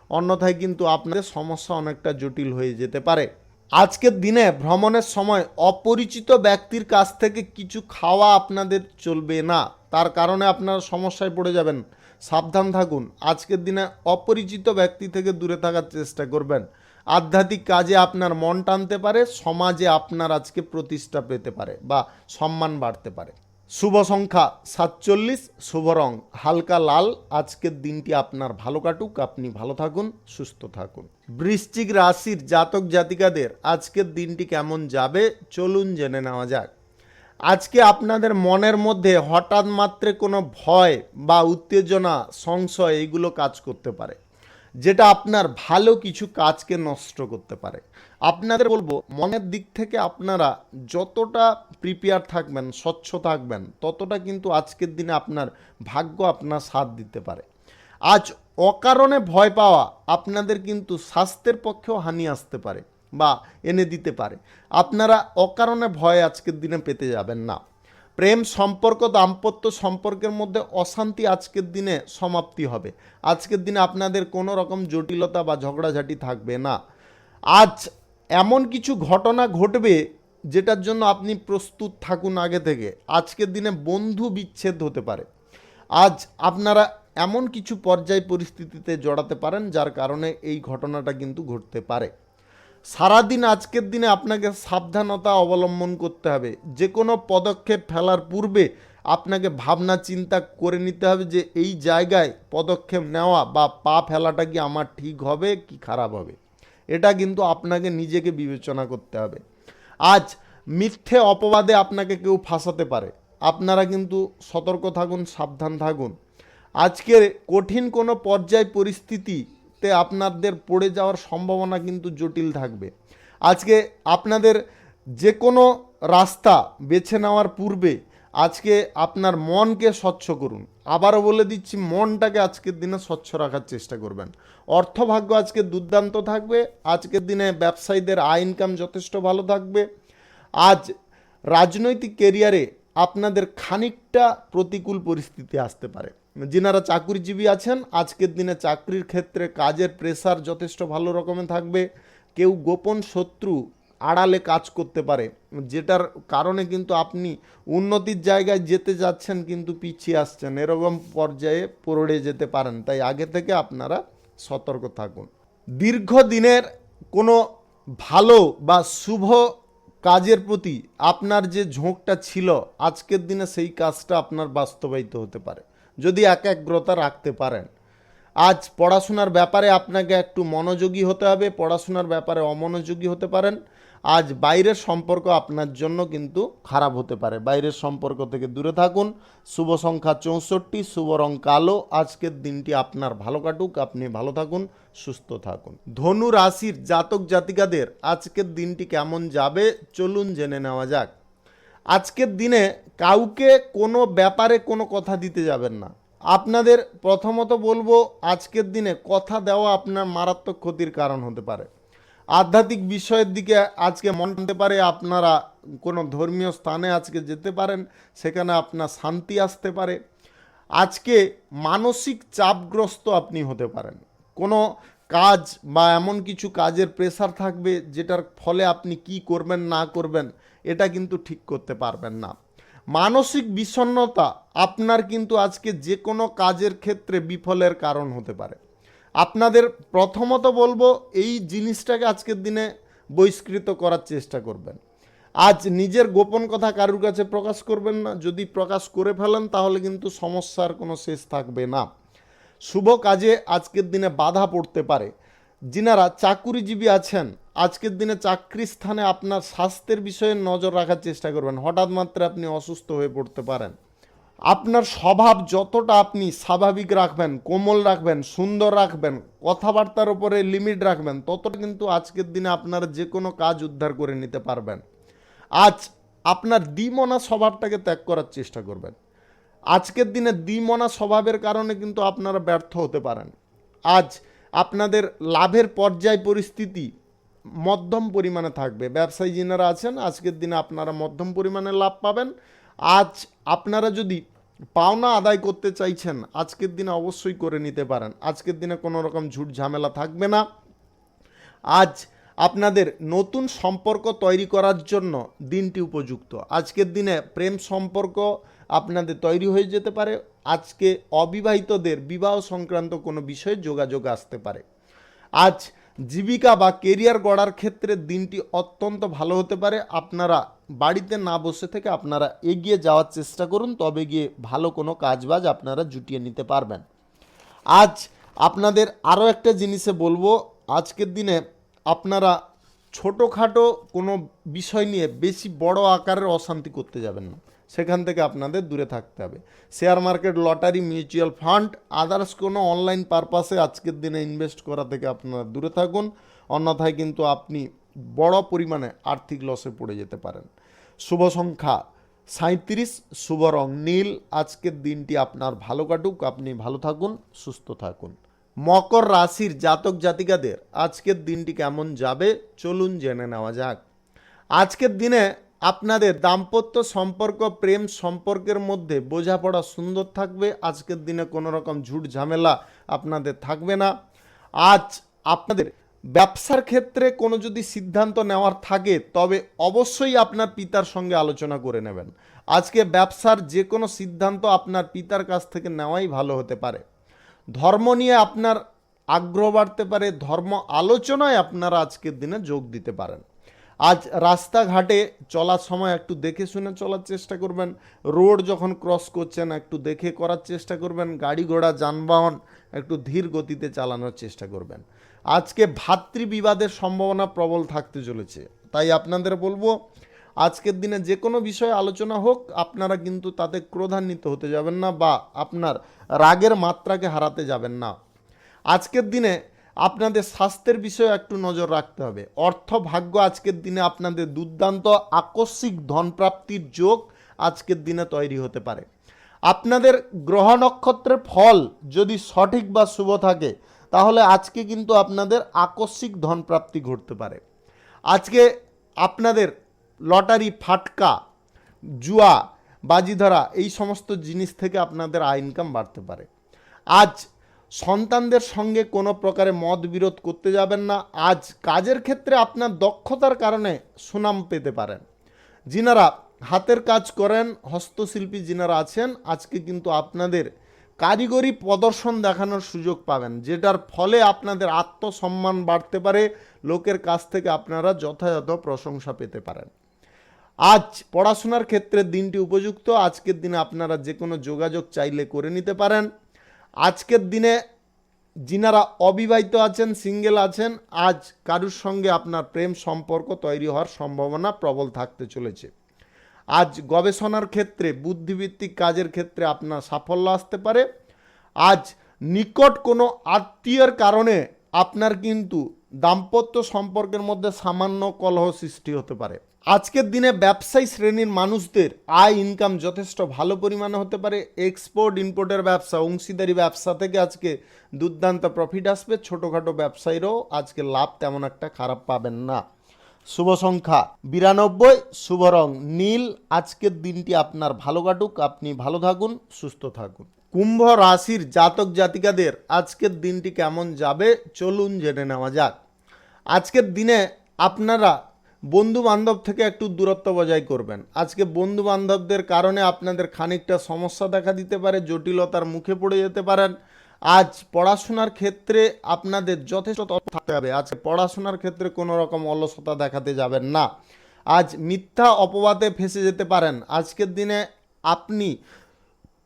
অন্যথায় কিন্তু আপনাদের সমস্যা অনেকটা জটিল হয়ে যেতে পারে। আজকের দিনে ভ্রমণের সময় অপরিচিত ব্যক্তির কাছ থেকে কিছু খাওয়া আপনাদের চলবে না, তার কারণে আপনারা সমস্যায় পড়ে যাবেন। সাবধান থাকুন। আজকের দিনে অপরিচিত ব্যক্তি থেকে দূরে থাকার চেষ্টা করবেন। আধ্যাত্মিক কাজে আপনার মন টানতে পারে, সমাজে আপনার আজকে প্রতিষ্ঠা পেতে পারে বা সম্মান বাড়তে পারে। শুভ সংখ্যা 47, শুভ রং হালকা লাল। আজকের দিনটি আপনার ভালো কাটুক, আপনি ভালো থাকুন, সুস্থ থাকুন। বৃশ্চিক রাশির জাতক জাতিকাদের আজকের দিনটি কেমন যাবে চলুন জেনে নেওয়া যাক। আজকে আপনাদের মনের মধ্যে হঠাৎ মাত্রে কোনো ভয় বা উত্তেজনা সংশয় এইগুলো কাজ করতে পারে, যেটা আপনার ভালো কিছু কাজকে নষ্ট করতে পারে। আপনাদের বলবো মনের দিক থেকে আপনারা যতটা প্রিপেয়ার থাকবেন, স্বচ্ছ থাকবেন, ততটা কিন্তু আজকের দিনে আপনার ভাগ্য আপনার সাথ দিতে পারে। আজ অকারণে ভয় পাওয়া আপনাদের কিন্তু স্বাস্থ্যের পক্ষেও হানি আসতে পারে বা এনে দিতে পারে। আপনারা অকারণে ভয় আজকের দিনে পেতে যাবেন না। প্রেম সম্পর্ক দাম্পত্য সম্পর্কের মধ্যে অশান্তি আজকের দিনে সমাপ্তি হবে। আজকের দিনে আপনাদের কোনো রকম জটিলতা বা ঝগড়াঝাটি থাকবে না। আজ এমন কিছু ঘটনা ঘটবে যেটার জন্য আপনি প্রস্তুত থাকুন আগে থেকে। আজকের দিনে বন্ধু বিচ্ছেদ হতে পারে। আজ আপনারা এমন কিছু পর্যায় পরিস্থিতিতে জড়াতে পারেন যার কারণে এই ঘটনাটা কিন্তু ঘটতে পারে। সারাদিন আজকের দিনে আপনাকে সাবধানতা অবলম্বন করতে হবে। যে কোনো পদক্ষেপ ফেলার পূর্বে আপনাকে ভাবনা চিন্তা করে নিতে হবে যে এই জায়গায় পদক্ষেপ নেওয়া বা পা ফেলাটা কি আমার ঠিক হবে কি খারাপ হবে, এটা কিন্তু আপনাকে নিজেকে বিবেচনা করতে হবে। আজ মিথ্যে অপবাদে আপনাকে কেউ ফাঁসাতে পারে, আপনারা কিন্তু সতর্ক থাকুন, সাবধান থাকুন। আজকের কঠিন কোনো পর্যায় পরিস্থিতিতে আপনাদের পড়ে যাওয়ার সম্ভাবনা কিন্তু জটিল থাকবে। আজকে আপনাদের যে কোনো রাস্তা বেছে নেওয়ার পূর্বে আজকে আপনার মনকে স্বচ্ছ করুন। আবারও বলে দিচ্ছি, মনটাকে আজকের দিনে স্বচ্ছ রাখার চেষ্টা করবেন। অর্থভাগ্য আজকে দুর্দান্ত থাকবে। আজকের দিনে ব্যবসায়ীদের আয় ইনকাম যথেষ্ট ভালো থাকবে। আজ রাজনৈতিক কেরিয়ারে আপনাদের খানিকটা প্রতিকূল পরিস্থিতি আসতে পারে। যিনারা চাকরিজীবী আছেন আজকের দিনে চাকরির ক্ষেত্রে কাজের প্রেসার যথেষ্ট ভালো রকমের থাকবে। কেউ গোপন শত্রু আড়ালে কাজ করতে পারে, যেটার কারণে কিন্তু আপনি উন্নতির জায়গায় যেতে যাচ্ছেন কিন্তু পিছিয়ে আসছেন, এরকম পর্যায়ে পড়ে যেতে পারেন। তাই আগে থেকে আপনারা সতর্ক থাকুন। দীর্ঘদিনের কোনো ভালো বা শুভ কাজের প্রতি আপনার যে ঝোঁকটা ছিল আজকের দিনে সেই কাজটা আপনার বাস্তবায়িত হতে পারে যদি একাগ্রতা রাখতে পারেন। আজ পড়াশোনার ব্যাপারে আপনাকে একটু মনোযোগী হতে হবে, পড়াশোনার ব্যাপারে অমনোযোগী হতে পারেন। আজ বাইরের সম্পর্ক আপনার জন্য কিন্তু খারাপ হতে পারে, বাইরের সম্পর্ক থেকে দূরে থাকুন। শুভ সংখ্যা 64, শুভ রং কালো। আজকের দিনটি আপনার ভালো কাটুক, আপনি ভালো থাকুন, সুস্থ থাকুন। ধনু রাশির জাতক জাতিকাদের আজকের দিনটি কেমন যাবে চলুন জেনে নেওয়া যাক। আজকের দিনে কাউকে কোনো ব্যাপারে কোনো কথা দিতে যাবেন না। আপনাদের প্রথমত বলবো আজকের দিনে কথা দেওয়া আপনার মারাত্মক ক্ষতির কারণ হতে পারে। আধ্যাত্মিক বিষয়ের দিকে আজকে মন টানতে পারে। আপনারা কোনো ধর্মীয় স্থানে আজকে যেতে পারেন, সেখানে আপনার শান্তি আসতে পারে। আজকে মানসিক চাপগ্রস্ত আপনি হতে পারেন। কোনো কাজ বা এমন কিছু কাজের প্রেসার থাকবে যেটার ফলে আপনি কি করবেন না করবেন এটা কিন্তু ঠিক করতে পারবেন না। মানসিক বিষণ্ণতা আপনার কিন্তু আজকে যে কোনো কাজের ক্ষেত্রে বিফলের কারণ হতে পারে। আপনাদের প্রথমত বলবো এই জিনিসটাকে আজকের দিনে বহিষ্কৃত করার চেষ্টা করবেন। আজ নিজের গোপন কথা কারুর কাছে প্রকাশ করবেন না, যদি প্রকাশ করে ফেলেন তাহলে কিন্তু সমস্যার কোনো শেষ থাকবে না। শুভ কাজে আজকের দিনে বাধা পড়তে পারে। যিনারা চাকুরিজীবী আছেন আজকের দিনে চাকরি স্থানে আপনার স্বাস্থ্যের বিষয়ে নজর রাখার চেষ্টা করবেন, হঠাৎ মাত্রা আপনি অসুস্থ হয়ে পড়তে পারেন। আপনার স্বভাব যতটা আপনি স্বাভাবিক রাখবেন, কোমল রাখবেন, সুন্দর রাখবেন, কথাবার্তার উপরে লিমিট রাখবেন, ততটা কিন্তু আজকের দিনে আপনার যে কোনো কাজ উদ্ধার করে নিতে পারবেন। আজ আপনার দ্বিমনা স্বভাবটাকে ত্যাগ করার চেষ্টা করবেন। আজকের দিনে দ্বিমনা স্বভাবের কারণে কিন্তু আপনারা ব্যর্থ হতে পারেন। আজ আপনাদের লাভের পর্যায় পরিস্থিতি মধ্যম পরিমাণে থাকবে। ব্যবসায়ী যিনারা আছেন আজকের দিনে আপনারা মধ্যম পরিমাণে লাভ পাবেন। আজ আপনারা যদি পাওনা আদায় করতে চাইছেন আজকের দিনে অবশ্যই করে নিতে পারেন। আজকের দিনে কোনো রকম ঝুট ঝামেলা থাকবে না। আজ আপনাদের নতুন সম্পর্ক তৈরি করার জন্য দিনটি উপযুক্ত। আজকের দিনে প্রেম সম্পর্ক আপনাদের তৈরি হয়ে যেতে পারে। আজকে অবিবাহিতদের বিবাহ সংক্রান্ত কোনো বিষয়ে যোগাযোগ আসতে পারে। আজ জীবিকা বা কেরিয়ার গড়ার ক্ষেত্রে দিনটি অত্যন্ত ভালো হতে পারে। আপনারা বাড়িতে না বসে থেকে আপনারা এগিয়ে যাওয়ার চেষ্টা করুন, তবে গিয়ে ভালো কোনো কাজবাজ আপনারা জুটিয়ে নিতে পারবেন। আজ আপনাদের আরও একটা জিনিসে বলবো, আজকের দিনে আপনারা ছোটোখাটো কোনো বিষয় নিয়ে বেশি বড় আকারের অশান্তি করতে যাবেন না, সেখান থেকে আপনাদের দূরে থাকতে হবে। Share market, lottery, mutual fund, others কোনো অনলাইন পারপাসে আজকের দিনে ইনভেস্ট করা থেকে আপনারা দূরে থাকুন, অন্যথায় কিন্তু আপনি বড় পরিমাণে আর্থিক লসে পড়ে যেতে পারেন। শুভ সংখ্যা 37, শুভ রং নীল। আজকের দিনটি আপনার ভালো কাটুক, আপনি ভালো থাকুন, সুস্থ থাকুন। মকর রাশির জাতক জাতিকাদের আজকের দিনটি কেমন যাবে চলুন জেনে নেওয়া যাক। আজকের দিনে আপনাদের দাম্পত্য সম্পর্ক, প্রেম সম্পর্কের মধ্যে বোঝাপড়া সুন্দর থাকবে। আজকের দিনে কোনো রকম ঝুট ঝামেলা আপনাদের থাকবে না। আজ আপনাদের ব্যবসার ক্ষেত্রে কোনো যদি সিদ্ধান্ত নেওয়ার থাকে তবে অবশ্যই আপনার পিতার সঙ্গে আলোচনা করে নেবেন। আজকে ব্যবসার যে কোনো সিদ্ধান্ত আপনার পিতার কাছ থেকে নেওয়াই ভালো হতে পারে। ধর্ম নিয়ে আপনার আগ্রহ বাড়তে পারে, ধর্ম আলোচনায় আপনারা আজকের দিনে যোগ দিতে পারেন। আজ রাস্তাঘাটে চলার সময় একটু দেখে শুনে চলার চেষ্টা করবেন। রোড যখন ক্রস করছেন একটু দেখে করার চেষ্টা করবেন। গাড়ি ঘোড়া যানবাহন একটু ধীর গতিতে চালানোর চেষ্টা করবেন। আজকে ভাতৃবিবাদের সম্ভাবনা প্রবল থাকতে চলেছে, তাই আপনাদের বলবো আজকের দিনে যে কোনো বিষয়ে আলোচনা হোক আপনারা কিন্তু তাতে ক্রোধান্বিত হতে যাবেন না বা আপনার রাগের মাত্রাকে হারাতে যাবেন না। আজকের দিনে আপনাদের স্বাস্থ্যের বিষয়ে একটু নজর রাখতে হবে। অর্থ ভাগ্য আজকের দিনে আপনাদের দুর্দান্ত আকস্মিক ধনপ্রাপ্তির যোগ আজকের দিনে তৈরি হতে পারে। আপনাদের গ্রহ নক্ষত্রের ফল যদি সঠিক বা শুভ থাকে তাহলে আজকে কিন্তু আপনাদের আকস্মিক ধনপ্রাপ্তি ঘটতে পারে। আজকে আপনাদের লটারি, ফাটকা, জুয়া, বাজি ধরা এই সমস্ত জিনিস থেকে আপনাদের আয় ইনকাম বাড়তে পারে। আজ সন্তানদের সঙ্গে কোনো প্রকারে মত বিরোধ করতে যাবেন না। আজ কাজের ক্ষেত্রে আপনার দক্ষতার কারণে সুনাম পেতে পারেন। যিনারা হাতের কাজ করেন, হস্তশিল্পী যিনারা আছেন আজকে কিন্তু আপনাদের কারিগরি প্রদর্শন দেখানোর সুযোগ পাবেন, যেটার ফলে আপনাদের আত্মসম্মান বাড়তে পারে, লোকের কাছ থেকে আপনারা যথাযথ প্রশংসা পেতে পারেন। আজ পড়াশোনার ক্ষেত্রে দিনটি উপযুক্ত। আজকের দিনে আপনারা যে কোনো যোগাযোগ চাইলে করে নিতে পারেন। আজকের দিনে যিনারা অবিবাহিত আছেন, সিঙ্গেল আছেন, আজ কারুর সঙ্গে আপনার প্রেম সম্পর্ক তৈরি হওয়ার সম্ভাবনা প্রবল থাকতে চলেছে। আজ গবেষণার ক্ষেত্রে, বুদ্ধিভিত্তিক কাজের ক্ষেত্রে আপনার সাফল্য আসতে পারে। আজ নিকট কোনো আত্মীয়ের কারণে আপনার কিন্তু দাম্পত্য সম্পর্কের মধ্যে সামান্য কলহ সৃষ্টি হতে পারে। আজকের দিনে ব্যবসায়ী শ্রেণীর মানুষদের আয় ইনকাম যথেষ্ট ভালো পরিমাণে হতে পারে। এক্সপোর্ট ইম্পোর্টের ব্যবসা, অংশীদারি ব্যবসা থেকে আজকে দুর্দান্ত প্রফিট আসবে। ছোটোখাটো ব্যবসায়ীরাও আজকে লাভ তেমন একটা খারাপ পাবেন না। শুভ সংখ্যা 92, শুভ রং নীল। আজকের দিনটি আপনার ভালো কাটুক, আপনি ভালো থাকুন, সুস্থ থাকুন। কুম্ভ রাশির জাতক জাতিকাদের আজকের দিনটি কেমন যাবে চলুন জেনে নেওয়া যাক। আজকের দিনে আপনারা বন্ধু বান্ধব থেকে একটু দূরত্ব বজায় করবেন। আজকে বন্ধু বান্ধবদের কারণে আপনাদের খানিকটা সমস্যা দেখা দিতে পারে, জটিলতার মুখে পড়ে যেতে পারেন। আজ পড়াশোনার ক্ষেত্রে আপনাদের যথেষ্ট তৎপর থাকতে হবে। আজকে পড়াশোনার ক্ষেত্রে কোনো রকম অলসতা দেখাতে যাবেন না। আজ মিথ্যা অপবাদে ফেঁসে যেতে পারেন। আজকের দিনে আপনি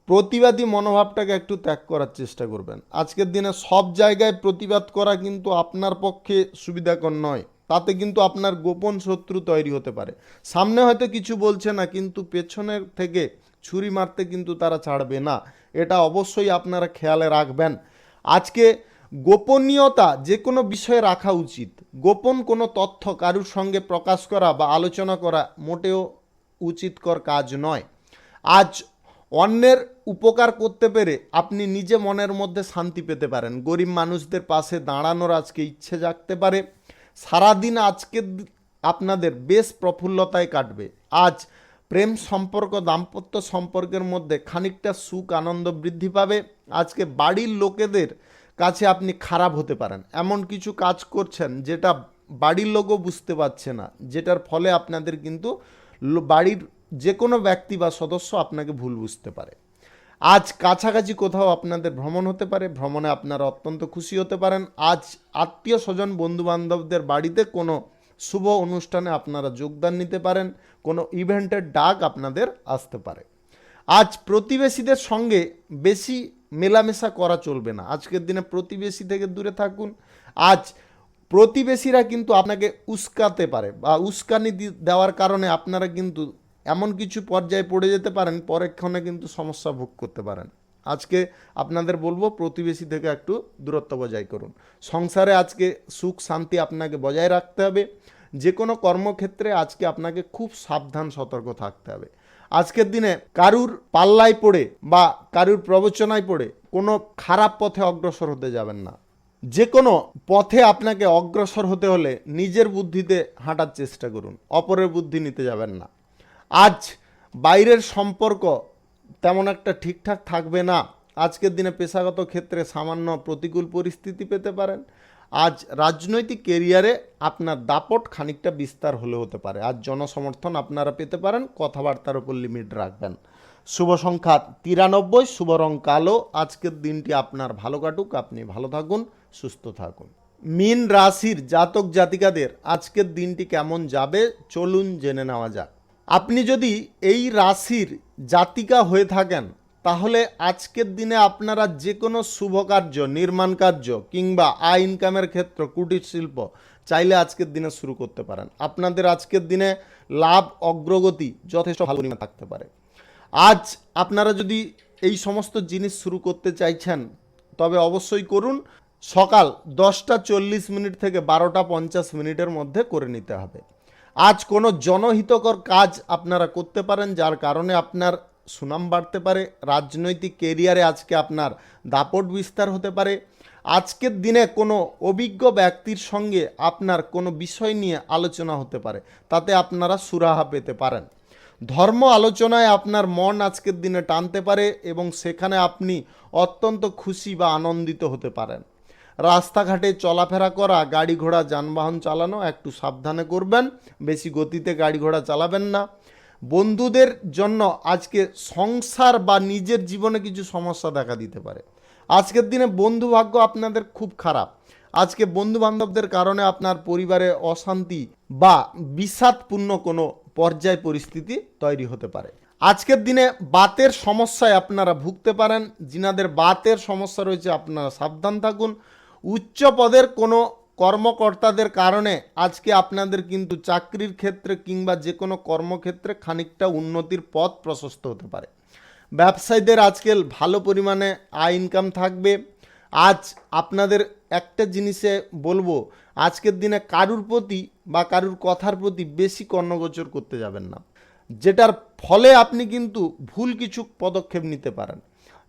প্রতিবাদী মনোভাবটাকে একটু ত্যাগ করার চেষ্টা করবেন। আজকের দিনে সব জায়গায় প্রতিবাদ করা কিন্তু আপনার পক্ষে সুবিধাকর নয়। তাতে কিন্তু আপনার গোপন শত্রু তৈরি হতে পারে। সামনে হয়তো কিছু বলছে না, কিন্তু পেছনের থেকে ছুরি মারতে কিন্তু তারা ছাড়বে না। এটা অবশ্যই আপনারা খেয়ালে রাখবেন। আজকে গোপনীয়তা যে কোনো বিষয়ে রাখা উচিত। গোপন কোনো তথ্য কারুর সঙ্গে প্রকাশ করা বা আলোচনা করা মোটেও উচিতকর কাজ নয়। আজ অন্যের উপকার করতে পেরে আপনি নিজে মনের মধ্যে শান্তি পেতে পারেন। গরিব মানুষদের পাশে দাঁড়ানোর আজকে ইচ্ছে জাগতে পারে। সারাদিন আজকে আপনাদের বেশ প্রফুল্লতায় কাটবে। আজ প্রেম সম্পর্ক, দাম্পত্য সম্পর্কের মধ্যে খানিকটা সুখ আনন্দ বৃদ্ধি পাবে। আজকে বাড়ির লোকেদের কাছে আপনি খারাপ হতে পারেন। এমন কিছু কাজ করছেন যেটা বাড়ির লোকও বুঝতে পারছে না, যেটার ফলে আপনাদের কিন্তু বাড়ির যে কোনো ব্যক্তি বা সদস্য আপনাকে ভুল বুঝতে পারে। আজ কাছাকাছি কোথাও আপনাদের ভ্রমণ হতে পারে। ভ্রমণে আপনারা অত্যন্ত খুশি হতে পারেন। আজ আত্মীয় স্বজন বন্ধুবান্ধবদের বাড়িতে কোনো শুভ অনুষ্ঠানে আপনারা যোগদান নিতে পারেন। কোনো ইভেন্টের ডাক আপনাদের আসতে পারে। আজ প্রতিবেশীদের সঙ্গে বেশি মেলামেশা করা চলবে না। আজকের দিনে প্রতিবেশী থেকে দূরে থাকুন। আজ প্রতিবেশীরা কিন্তু আপনাকে উস্কাতে পারে বা উস্কানি দেওয়ার কারণে আপনারা কিন্তু এমন কিছু পর্যায়ে পড়ে যেতে পারেন, পরক্ষণে কিন্তু সমস্যা ভোগ করতে পারেন। আজকে আপনাদের বলবো প্রতিবেশী থেকে একটু দূরত্ব বজায় করুন। সংসারে আজকে সুখ শান্তি আপনাকে বজায় রাখতে হবে। যে কোনো কর্মক্ষেত্রে আজকে আপনাকে খুব সাবধান সতর্ক থাকতে হবে। আজকের দিনে কারুর পাল্লায় পড়ে বা কারুর প্রবচনায় পড়ে কোনো খারাপ পথে অগ্রসর হতে যাবেন না। যে কোনো পথে আপনাকে অগ্রসর হতে হলে নিজের বুদ্ধিতে হাঁটার চেষ্টা করুন, অপরের বুদ্ধি নিতে যাবেন না। আজ বাইরের সম্পর্ক তেমন একটা ঠিকঠাক থাকবে না। আজকের দিনে পেশাগত ক্ষেত্রে সামান্য প্রতিকূল পরিস্থিতি পেতে পারেন। আজ রাজনৈতিক কেরিয়ারে আপনার দাপট খানিকটা বিস্তার হলে হতে পারে। আজ জনসমর্থন আপনারা পেতে পারেন। কথাবার্তার উপর লিমিট রাখবেন। শুভ সংখ্যা 93, শুভ রং কালো। আজকের দিনটি আপনার ভালো কাটুক। আপনি ভালো থাকুন, সুস্থ থাকুন। মীন রাশির জাতক জাতিকাদের আজকের দিনটি কেমন যাবে চলুন জেনে নেওয়া যাক। আপনি যদি এই রাশির জাতিকা হয়ে থাকেন তাহলে আজকের দিনে আপনারা যে কোনো শুভ কার্য, নির্মাণ কার্য কিংবা আয় ইনকামের ক্ষেত্র, কুটির শিল্প চাইলে আজকের দিনে শুরু করতে পারেন। আপনাদের আজকের দিনে লাভ অগ্রগতি যথেষ্ট ভালো পরিমাণে থাকতে পারে। আজ আপনারা যদি এই সমস্ত জিনিস শুরু করতে চাইছেন তবে অবশ্যই করুন। সকাল 10:40 থেকে 12:50 মধ্যে করে নিতে হবে। আজ কোনো জনহিতকর কাজ আপনারা করতে পারেন, যার কারণে আপনার সুনাম বাড়তে পারে। রাজনৈতিক কেরিয়ারে আজকে আপনার দাপট বিস্তার হতে পারে। আজকের দিনে কোনো অভিজ্ঞ ব্যক্তির সঙ্গে আপনার কোনো বিষয় নিয়ে আলোচনা হতে পারে, তাতে আপনারা সুরাহা পেতে পারেন। ধর্ম আলোচনায় আপনার মন আজকের দিনে টানতে পারে এবং সেখানে আপনি অত্যন্ত খুশি বা আনন্দিত হতে পারেন। রাস্তাঘাটে চলাফেরা করা, গাড়ি ঘোড়া যানবাহন চালানো একটু সাবধানে করবেন। বেশি গতিতে গাড়ি ঘোড়া চালাবেন না। বন্ধুদের জন্য আজকে সংসার বা নিজের জীবনে কিছু সমস্যা দেখা দিতে পারে। আজকের দিনে বন্ধু ভাগ্য আপনাদের খুব খারাপ। আজকে বন্ধু বান্ধবদের কারণে আপনার পরিবারে অশান্তি বা বিষাদপূর্ণ কোনো পর্যায় পরিস্থিতি তৈরি হতে পারে। আজকের দিনে বাতের সমস্যায় আপনারা ভুগতে পারেন। যিনাদের বাতের সমস্যা রয়েছে আপনারা সাবধান থাকুন। উচ্চ পদের কোনো কর্মকর্তাদের কারণে আজকে আপনাদের কিন্তু চাকরির ক্ষেত্রে কিংবা যে কোনো কর্মক্ষেত্রে খানিকটা উন্নতির পথ প্রশস্ত হতে পারে। ব্যবসায়ীদের আজকে ভালো পরিমাণে আয় ইনকাম থাকবে। আজ আপনাদের একটা জিনিসে বলবো, আজকের দিনে কারুর প্রতি বা কারুর কথার প্রতি বেশি কর্ণগোচর করতে যাবেন না, যেটার ফলে আপনি কিন্তু ভুল কিছু পদক্ষেপ নিতে পারেন।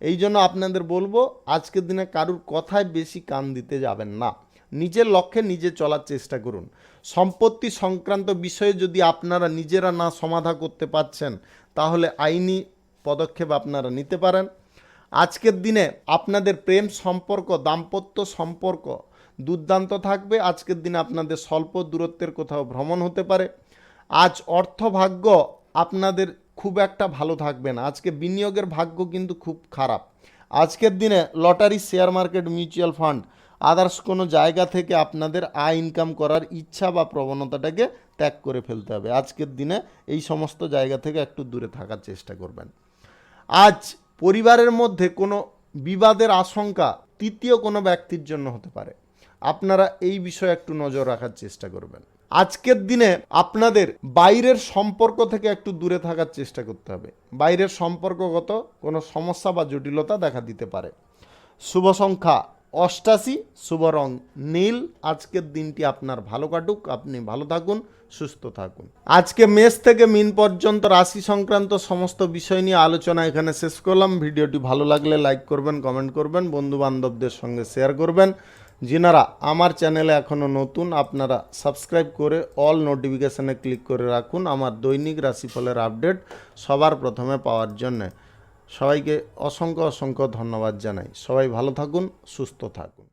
এই জন্য আপনাদের বলবো আজকের দিনে কারুর কথায় বেশি কান দিতে যাবেন না। নিজের লক্ষ্যে নিজে চলার চেষ্টা করুন। সম্পত্তি সংক্রান্ত বিষয়ে যদি আপনারা নিজেরা না সমাধান করতে পারছেন তাহলে আইনি পদক্ষেপ আপনারা নিতে পারেন। আজকের দিনে আপনাদের প্রেম সম্পর্ক, দাম্পত্য সম্পর্ক দুর্দান্ত থাকবে। আজকের দিনে আপনাদের স্বল্প দূরত্বের কোথাও ভ্রমণ হতে পারে। আজ অর্থভাগ্য আপনাদের খুব একটা ভালো থাকবে না। আজকে বিনিয়োগের ভাগ্য কিন্তু খুব খারাপ। আজকের দিনে lottery, share market, mutual fund, others কোনো জায়গা থেকে আপনাদের আয় ইনকাম করার ইচ্ছা বা প্রবণতাটাকে ত্যাগ করে ফেলতে হবে। আজকের দিনে এই সমস্ত জায়গা থেকে একটু দূরে থাকার চেষ্টা করবেন। আজ পরিবারের মধ্যে কোনো বিবাদের আশঙ্কা তৃতীয় কোনো ব্যক্তির জন্য হতে পারে। আপনারা এই বিষয়ে একটু নজর রাখার চেষ্টা করবেন। আজকের দিনে আপনাদের বাইরের সম্পর্ক থেকে একটু দূরে থাকার চেষ্টা করতে হবে। বাইরের সম্পর্কগত কোনো সমস্যা বা জটিলতা দেখা দিতে পারে। শুভ সংখ্যা 88, শুভ রং নীল। আজকের দিনটি আপনার ভালো কাটুক, আপনি ভালো থাকুন, সুস্থ থাকুন। আজকে মেষ থেকে মিন পর্যন্ত রাশি সংক্রান্ত সমস্ত বিষয় নিয়ে আলোচনা এখানে শেষ করলাম। ভিডিওটি ভালো লাগলে লাইক করবেন, কমেন্ট করবেন, বন্ধু বান্ধবদের সঙ্গে শেয়ার করবেন। যিনারা আমার চ্যানেলে এখনও নতুন, আপনারা সাবস্ক্রাইব করে অল নোটিফিকেশানে ক্লিক করে রাখুন আমার দৈনিক রাশিফলের আপডেট সবার প্রথমে পাওয়ার জন্যে। সবাইকে অসংখ্য অসংখ্য ধন্যবাদ জানাই। সবাই ভালো থাকুন, সুস্থ থাকুন।